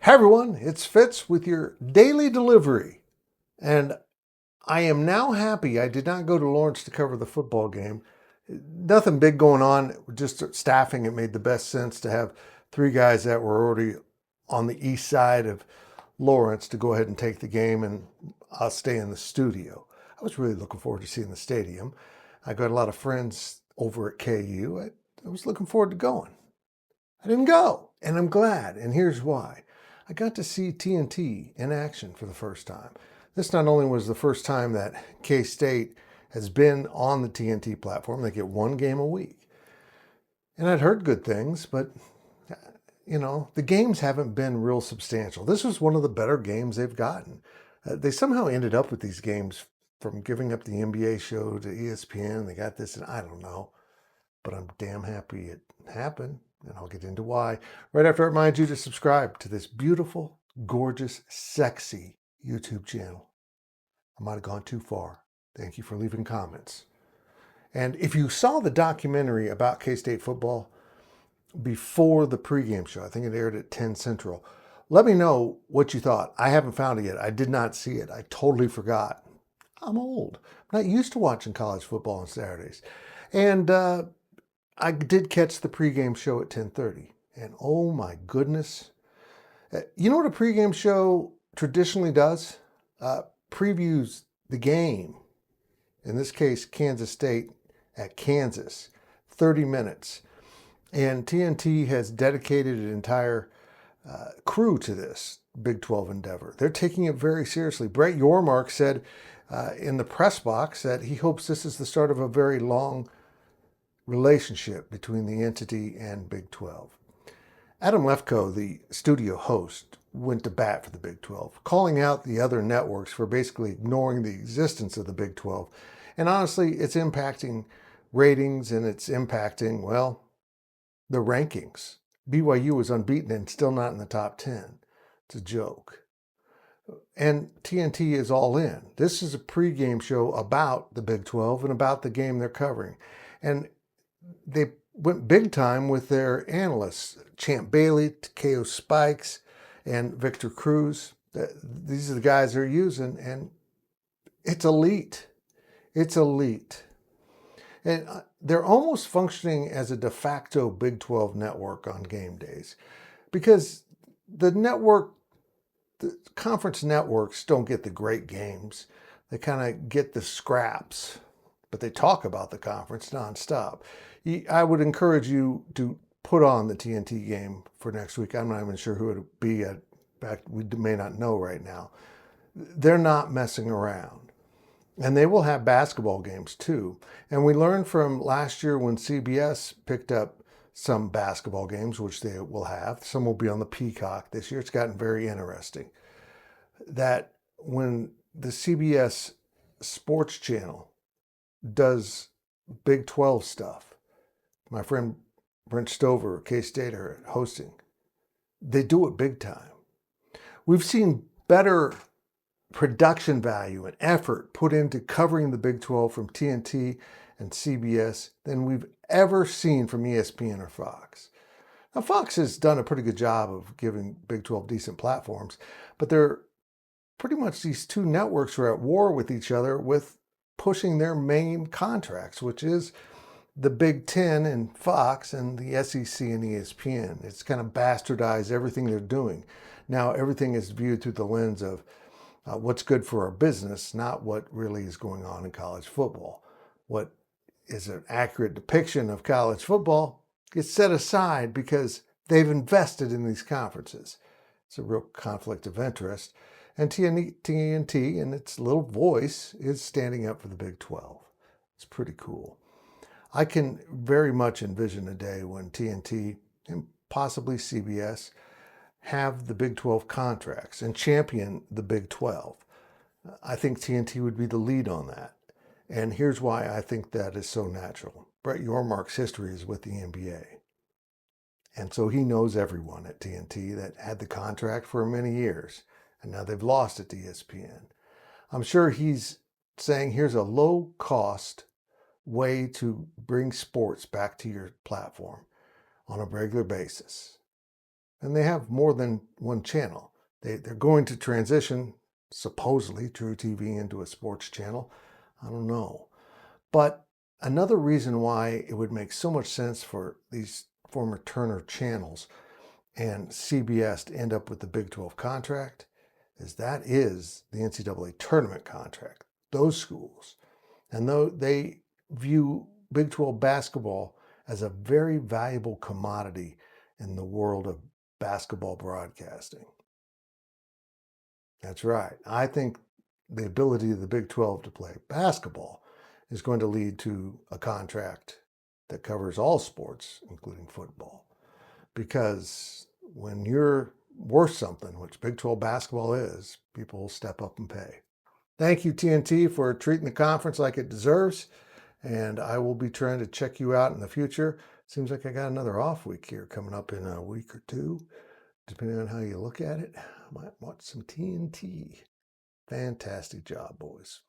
Hi everyone, it's Fitz with your daily delivery. And I am now happy I did not go to Lawrence to cover the football game. Nothing big going on, just staffing. It made the best sense to have three guys that were already on the east side of Lawrence to go ahead and take the game, and I'll stay in the studio. I was really looking forward to seeing the stadium. I got a lot of friends over at KU. I was looking forward to going. I didn't go, and I'm glad, and here's why. I got to see TNT in action for the first time. This not only was the first time that K-State has been on the TNT platform, they get one game a week. And I'd heard good things, but the games haven't been real substantial. This was one of the better games they've gotten. They somehow ended up with these games from giving up the NBA show to ESPN. They got this, and I don't know, but I'm damn happy it happened. And I'll get into why right after I remind you to subscribe to this beautiful, gorgeous, sexy YouTube channel. I might have gone too far. Thank you for leaving comments. And if you saw the documentary about K-State football before the pregame show, I think it aired at 10 Central, let me know what you thought. I haven't found it yet. I did not see it. I totally forgot. I'm old. I'm not used to watching college football on Saturdays. And I did catch the pregame show at 10:30, and oh my goodness. You know what a pregame show traditionally does? Previews the game. In this case, Kansas State at Kansas. 30 minutes. And TNT has dedicated an entire crew to this Big 12 endeavor. They're taking it very seriously. Brett Yormark said in the press box that he hopes this is the start of a very long relationship between the entity and Big 12. Adam Lefkoe, the studio host, went to bat for the Big 12, calling out the other networks for basically ignoring the existence of the Big 12. And honestly, it's impacting ratings and it's impacting, well, the rankings. BYU was unbeaten and still not in the top 10. It's a joke. And TNT is all in. This is a pregame show about the Big 12 and about the game they're covering. And they went big time with their analysts, Champ Bailey, Takeo Spikes, and Victor Cruz. These are the guys they're using, and it's elite. It's elite. And they're almost functioning as a de facto Big 12 network on game days because the conference networks don't get the great games. They kind of get the scraps, but they talk about the conference nonstop. I would encourage you to put on the TNT game for next week. I'm not even sure who it would be. In fact, we may not know right now. They're not messing around. And they will have basketball games too. And we learned from last year when CBS picked up some basketball games, which they will have. Some will be on the Peacock this year. It's gotten very interesting. That when the CBS Sports Channel does Big 12 stuff, my friend Brent Stover, K-State, are hosting. They do it big time. We've seen better production value and effort put into covering the Big 12 from TNT and CBS than we've ever seen from ESPN or Fox. Now, Fox has done a pretty good job of giving Big 12 decent platforms, but they're pretty much these two networks are at war with each other with pushing their main contracts, which is the Big Ten and Fox and the SEC and ESPN. It's kind of bastardized everything they're doing. Now everything is viewed through the lens of what's good for our business, not what really is going on in college football. What is an accurate depiction of college football gets set aside because they've invested in these conferences. It's a real conflict of interest. And TNT, in its little voice, is standing up for the Big 12. It's pretty cool. I can very much envision a day when TNT and possibly CBS have the Big 12 contracts and champion the Big 12. I think TNT would be the lead on that. And here's why I think that is so natural. Brett Yormark's history is with the NBA. And so he knows everyone at TNT that had the contract for many years. And now they've lost it to ESPN. I'm sure he's saying here's a low cost way to bring sports back to your platform on a regular basis. and they have more than one channel. They're going to transition, supposedly, True TV into a sports channel. I don't know. But another reason why it would make so much sense for these former Turner channels and CBS to end up with the Big 12 contract is that is the NCAA tournament contract. Those schools, and though they view Big 12 basketball as a very valuable commodity in the world of basketball broadcasting. That's right. I think the ability of the Big 12 to play basketball is going to lead to a contract that covers all sports, including football. Because when you're worth something, which Big 12 basketball is, people will step up and pay. Thank you, TNT, for treating the conference like it deserves. And I will be trying to check you out in the future. Seems like I got another off week here coming up in a week or two, depending on how you look at it. I might watch some TNT. Fantastic job, boys.